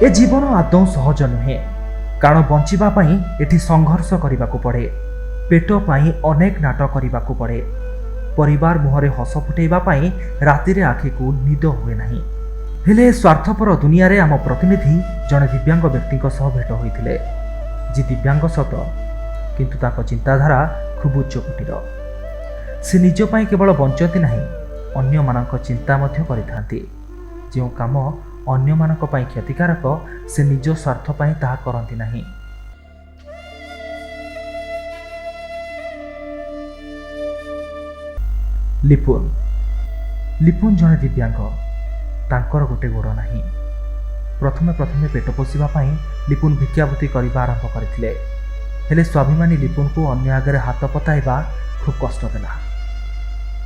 ए जीवन आदौ सहज नुहे कारण बंचिबा पई एठी संघर्ष करबाकू पड़े। पेट पाई अनेक नाट करबाकू पड़े। परिवार मुहरे हस फुटेबा पई राति रे आखि को निद हुए नहीं। हेले स्वार्थपर दुनिया रे आम प्रतिनिधि जने दिव्यांग व्यक्ति भेट होइथिले जी दिव्यांग सत किंतु ताको चिंताधारा खूब उच्च कोटीर। से निज पई केवल बंचती नहीं अन्य मानक चिंता मध्य करिथांती। जो काम अन्य मानक पई क्षतिकारक से निज स्वार्थ पई ताहा करंती नहीं। लिपुन लिपुन जने दिव्यांग तांकर गोटे गोड़ नहीं। प्रथमे प्रथमे पेट पोषिबा पई लिपुन भिक्षावृत्ति करबा आरंभ करथिले। हेले स्वाभिमानी लिपुन को अन्य आगे हाथ पताइबा खूब कष्ट देला।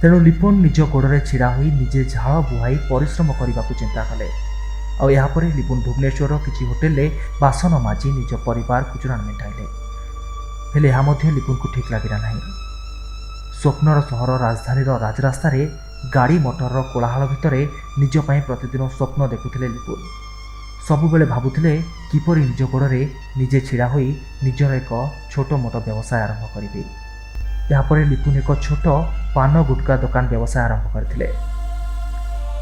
तेणु लिपुन निज गोड़े छिड़ा होई निजे झाड़ बुहाई परिश्रम करने को चिंता कले। आपर लिपुन भुवनेश्वर किसी होटेल बासन माजी निज परिवार गुजराण मेटाइले। हेले यह लिपुन को ठीक लगिला नहीं। स्वप्नर सहर राजधानीर राजरास्ता गाड़ी मोटर कोलाहल भितर निज पई प्रतिदिन स्वप्न देखुथिले लिपुन। सबुबेले भाबुथिले किपरि निज गोड़े निजे छिड़ा होई निजर एक छोट मोट व्यवसाय आरंभ करिबे। यापर लिपुन एक छोट पान गुटका दुकान व्यवसाय आरंभ करथिले।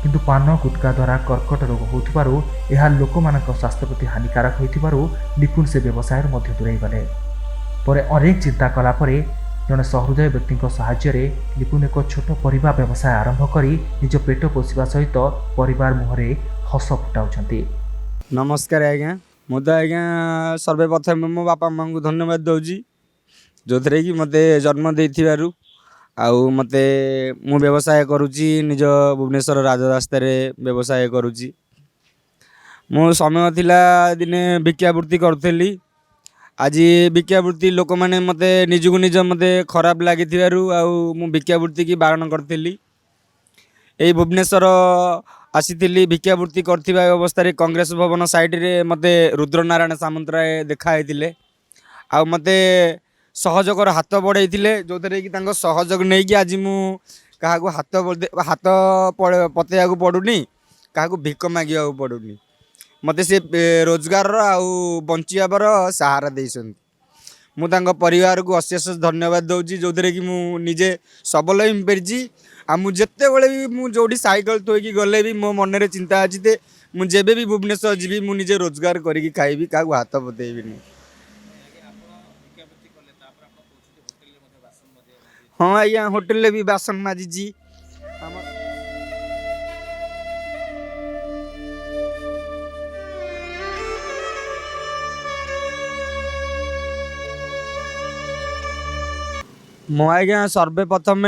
किंतु पान गुटका द्वारा कर्कट रोग होउथिबारु एहा लोकमानक स्वास्थ्य प्रति हानिकारक होइथिबारु लिपुन से व्यवसाय मध्य दूरेई गले। परे अनेक चिंता कला परे जड़े सहृदय व्यक्ति साहाय्य लिपुन एक छोट परिवा व्यवसाय आरंभ करी निज पेट पोषिबा सहित परिवार मुहरे हस फुटाउछंती। नमस्कार आज्ञा। मु तो आज्ञा सर्वप्रथम मो बापा माँ को धन्यवाद दूची जो थे कि मत जन्म देथिबारु आउ मते मु व्यवसाय करुच्ची निज भुवनेश्वर राजरास्ता व्यवसाय करुच्ची। मो समय थिला दिने भिक्षावृत्ति करुली। आज भिक्षावृत्ति लोक मैंने मते निजको निज मते खराब लगी मु भिक्षावृत्ति की बारण करी यही भुवनेश्वर आसी भिक्षावृत्ति करथिबा अवस्था कांग्रेस भवन साइड रे मते रुद्रनारायण सामंतराय देखाई आ मते सहयोगर हाथ बढ़ाई जो थे कि सहयोग नहीं कि आज मु क्या हाथ पतेया पड़ूनी क्या भिक मांगा पड़ूनी मते से रोजगार आउ बंचावर सहारा देइछन। मु तांको परिवार को अशेष धन्यवाद दूची जो थे कि मु निजे सबल पारिची। आ मु जेते बड़े भी मु जोड़ी साइकिल थोइकी गले भी मो मन रे चिंता अछि ते मु जेबे भी भुवनेश्वर जीवी मु निजे रोजगार करिकी खाइबी का हाथ बतेइबिनी। हाँ आज्ञा होटेल भी बासन माजिजी। मो आज्ञा सर्वप्रथम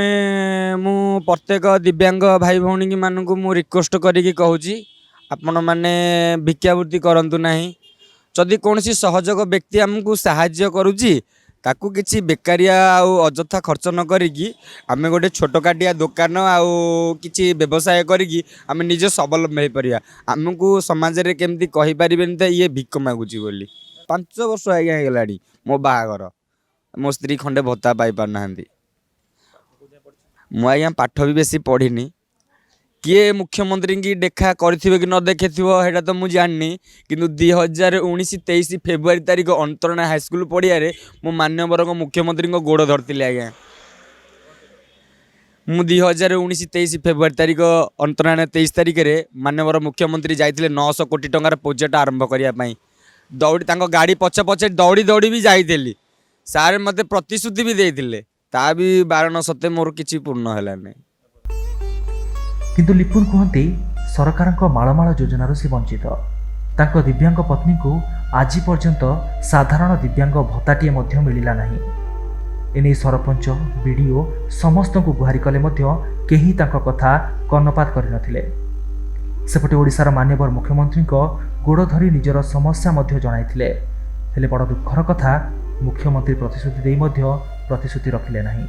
मु प्रत्येक दिव्यांग भाई भौणी मानक मु रिक्वेस्ट करी कहूँ आपण मैंने भिक्षावृत्ति करंतु नहीं। जदि कौन सहयोग व्यक्ति आमको साहाय्य करुच्ची ताकू किसी बेकारिया आउ अजथा खर्च न करिकी आमे गोटे छोटकाटिया दुकान आउ किसी व्यवसाय करिकी आमे निजे सबल मिल परिया। आमको समाज रे केमती कहि परिबेनी त ये भिक मागुची बोली। 5 वर्ष आज्ञा हेलाडी मो बाहागर मो स्त्री खंडे भत्ता पाई पार नांदी। मु आज्ञा पाठ भी बेसी पढ़ीनी। किए मुख्यमंत्री की देखा करिथिबे कि न देखिथिबो हेटा तो मु जाननी किंतु 2019-23 फेब्रुआरी तारिख अंतरणा हाईस्कूल पड़िया मो मान्यवर मुख्यमंत्री गोड़ धरती आज्ञा। मु 2019-23 फेब्रुआरी तारिख अंतरणा 23 तारिख मान्यवर मुख्यमंत्री जाइथिले 900 कोटी टंकार प्रोजेक्ट आरंभ करने दौड़ी तांको गाड़ी पछे पछे दौड़ी दौड़ी भी जाइथिली। सारे मते प्रतिश्रुति भी देइथिले ता भी बारण सत्ते मोर किछि पूर्ण हैला नै। किंतु लिपुन कहते सरकार मालमाल योजन से वंचित। तांको दिव्यांग पत्नी को आज पर्यंत साधारण दिव्यांग भत्ताटीए मिलला नहीं। एने सरपंच बीडीओ समस्त को गुहारी कले केही तांको कथा कर्णपात कर नथिले। सेपटे ओडिशार मान्यवर मुख्यमंत्री गोड़ धरी निजर समस्या जणाइथिले। हेले बड़ दुखर कथा मुख्यमंत्री प्रतिश्रुति देई प्रतिश्रुति रखिले नहीं।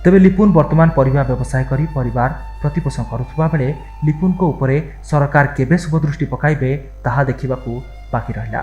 तेबे लिपुन वर्तमान परिवार व्यवसाय करी परिवार प्रतिपोषण करुवा बेले लिपुन को उपरे सरकार केबे शुभ दृष्टि पकाइबे ताहा देखिबाकू बाकी रहिला।